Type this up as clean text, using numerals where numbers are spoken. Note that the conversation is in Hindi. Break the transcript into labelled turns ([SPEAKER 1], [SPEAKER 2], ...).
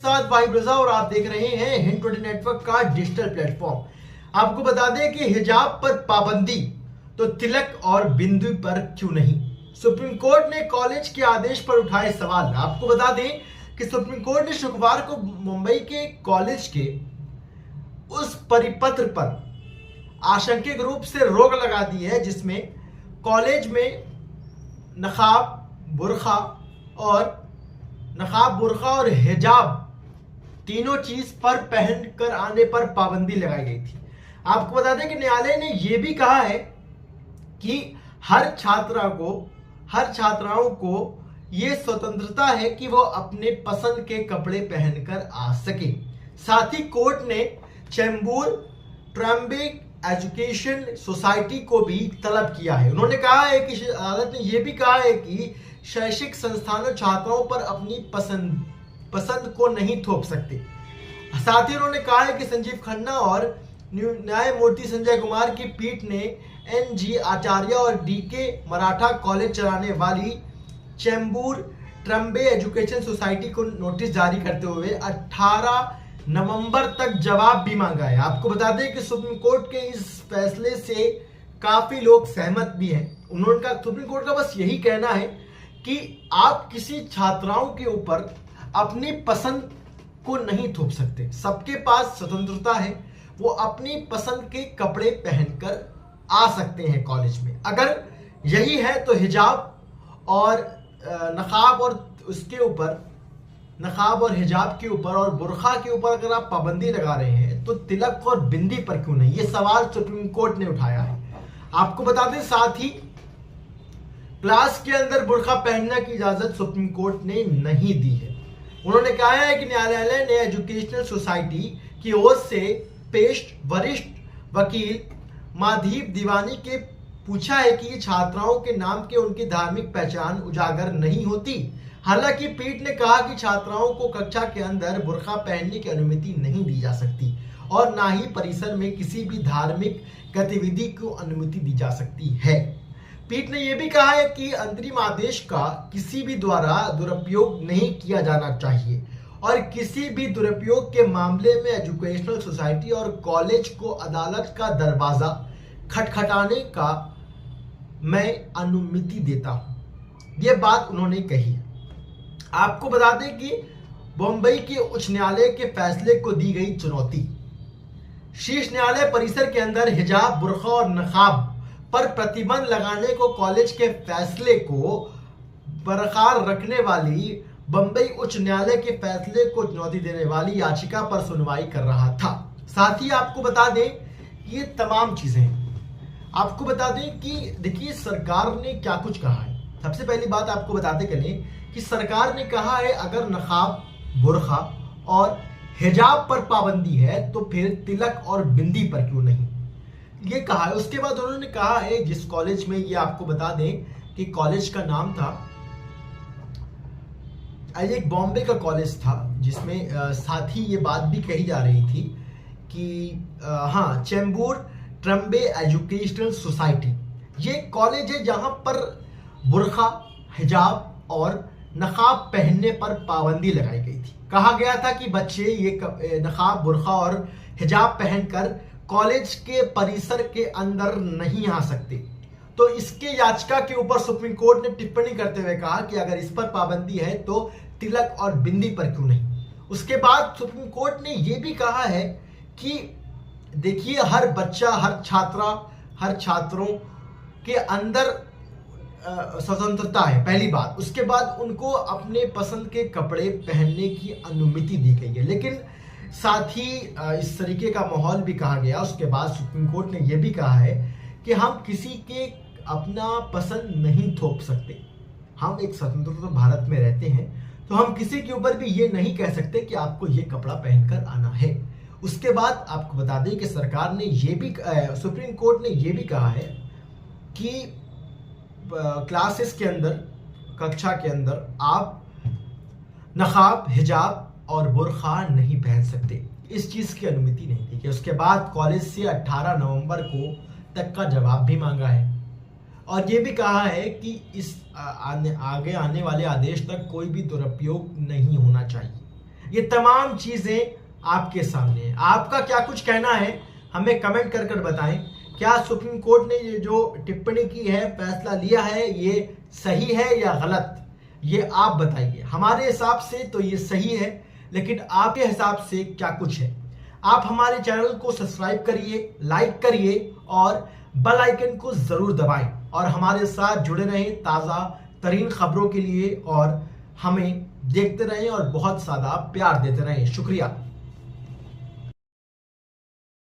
[SPEAKER 1] साथ भाई ब्रजा और आप देख रहे हैं हिंद 20 नेटवर्क का डिजिटल प्लेटफॉर्म। आपको बता दें कि हिजाब पर पाबंदी तो तिलक और बिंदु पर क्यों नहीं। सुप्रीम कोर्ट ने कॉलेज के आदेश पर उठाए सवाल। आपको बता दें कि सुप्रीम कोर्ट ने शुक्रवार को मुंबई के कॉलेज के उस परिपत्र पर आशंकित रूप से रोक लगा दी है जिसमें कॉलेज में नकाब बुर्खा और हिजाब तीनों चीज पर पहनकर आने पर पाबंदी लगाई गई थी। आपको बता दें कि न्यायालय ने यह भी कहा है कि हर छात्राओं को यह स्वतंत्रता है कि वो अपने पसंद के कपड़े पहनकर आ सके। साथ ही कोर्ट ने चेंबूर ट्रम्बे एजुकेशन सोसाइटी को भी तलब किया है। उन्होंने कहा है कि अदालत ने यह भी कहा है कि शैक्षिक संस्थानों छात्राओं पर अपनी पसंद को नहीं थोप सकते। साथ ही उन्होंने कहा है कि संजीव खन्ना और न्यायमूर्ति संजय कुमार की पीठ ने एनजी आचार्य और डीके मराठा कॉलेज चलाने वाली चेंबूर ट्रम्बे एजुकेशन सोसाइटी को नोटिस जारी करते हुए 18 नवंबर तक जवाब भी मांगा है। आपको बता दें कि सुप्रीम कोर्ट के इस फैसले से काफी लोग सहमत भी हैं। उन्होंने कहा सुप्रीम कोर्ट का बस यही कहना है कि आप किसी छात्राओं के ऊपर अपनी पसंद को नहीं थोप सकते। सबके पास स्वतंत्रता है, वो अपनी पसंद के कपड़े पहनकर आ सकते हैं कॉलेज में। अगर यही है तो हिजाब और नकाब और हिजाब के ऊपर और बुर्खा के ऊपर अगर आप पाबंदी लगा रहे हैं तो तिलक और बिंदी पर क्यों नहीं। ये सवाल सुप्रीम कोर्ट ने उठाया है। आपको बता दें साथ ही क्लास के अंदर बुर्खा पहनने की इजाजत सुप्रीम कोर्ट ने नहीं दी है। उन्होंने कहा है कि न्यायालय ने एजुकेशनल सोसाइटी की ओर से पेश वरिष्ठ वकील माधीव दीवानी के पूछा है कि छात्राओं के नाम के उनकी धार्मिक पहचान उजागर नहीं होती। हालांकि पीठ ने कहा कि छात्राओं को कक्षा के अंदर बुर्खा पहनने की अनुमति नहीं दी जा सकती और ना ही परिसर में किसी भी धार्मिक गतिविधि को अनुमति दी जा सकती है। पीठ ने यह भी कहा है कि अंतरिम आदेश का किसी भी द्वारा दुरुपयोग नहीं किया जाना चाहिए और किसी भी दुरुपयोग के मामले में एजुकेशनल सोसाइटी और कॉलेज को अदालत का दरवाजा खटखटाने का मैं अनुमति देता हूं। यह बात उन्होंने कही है। आपको बता दें कि बम्बई के उच्च न्यायालय के फैसले को दी गई चुनौती। शीर्ष न्यायालय परिसर के अंदर हिजाब बुर्खा और नकाब पर प्रतिबंध लगाने को कॉलेज के फैसले को बरकरार रखने वाली बंबई उच्च न्यायालय के फैसले को चुनौती देने वाली याचिका पर सुनवाई कर रहा था। साथ ही आपको बता दें ये तमाम चीजें आपको बता दें कि देखिए सरकार ने क्या कुछ कहा है। सबसे पहली बात आपको बताते चलें कि सरकार ने कहा है अगर नकाब बुर्खा और हिजाब पर पाबंदी है तो फिर तिलक और बिंदी पर क्यों नहीं, ये कहा है। उसके बाद उन्होंने कहा है जिस कॉलेज में, ये आपको बता दें कि कॉलेज का नाम था एक बॉम्बे का कॉलेज था जिसमें साथ ही ये बात भी कही जा रही थी कि चेंबूर ट्रम्बे एजुकेशनल सोसाइटी ये कॉलेज है जहां पर बुर्खा हिजाब और नकाब पहनने पर पाबंदी लगाई गई थी। कहा गया था कि बच्चे ये नकाब बुर्खा और हिजाब पहनकर कॉलेज के परिसर के अंदर नहीं आ सकते। तो इसके याचिका के ऊपर सुप्रीम कोर्ट ने टिप्पणी करते हुए कहा कि अगर इस पर पाबंदी है तो तिलक और बिंदी पर क्यों नहीं। उसके बाद सुप्रीम कोर्ट ने यह भी कहा है कि देखिए हर बच्चा हर छात्रों के अंदर स्वतंत्रता है, पहली बात। उसके बाद उनको अपने पसंद के कपड़े पहनने की अनुमति दी गई है, लेकिन साथ ही इस तरीके का माहौल भी कहा गया। उसके बाद सुप्रीम कोर्ट ने यह भी कहा है कि हम किसी के अपना पसंद नहीं थोप सकते। हम एक स्वतंत्र भारत में रहते हैं तो हम किसी के ऊपर भी ये नहीं कह सकते कि आपको ये कपड़ा पहनकर आना है। उसके बाद आपको बता दें कि सरकार ने ये भी सुप्रीम कोर्ट ने ये भी कहा है कि क्लासेस के अंदर, कक्षा के अंदर आप नकाब हिजाब और बुर्खा नहीं पहन सकते, इस चीज की अनुमति नहीं दी गई। उसके बाद कॉलेज से 18 नवंबर को तक का जवाब भी मांगा है और ये भी कहा है कि इस आगे आने वाले आदेश तक कोई भी दुरुपयोग नहीं होना चाहिए। ये तमाम चीजें आपके सामने है। आपका क्या कुछ कहना है हमें कमेंट कर कर बताएं। क्या सुप्रीम कोर्ट ने ये जो टिप्पणी की है, फैसला लिया है, ये सही है या गलत, ये आप बताइए। हमारे हिसाब से तो ये सही है, लेकिन आपके हिसाब से क्या कुछ है। आप हमारे चैनल को सब्सक्राइब करिए, लाइक करिए और बेल आइकन को जरूर दबाएं और हमारे साथ जुड़े रहें ताज़ा तरीन खबरों के लिए, और हमें देखते रहें और बहुत ज़्यादा प्यार देते रहें। शुक्रिया।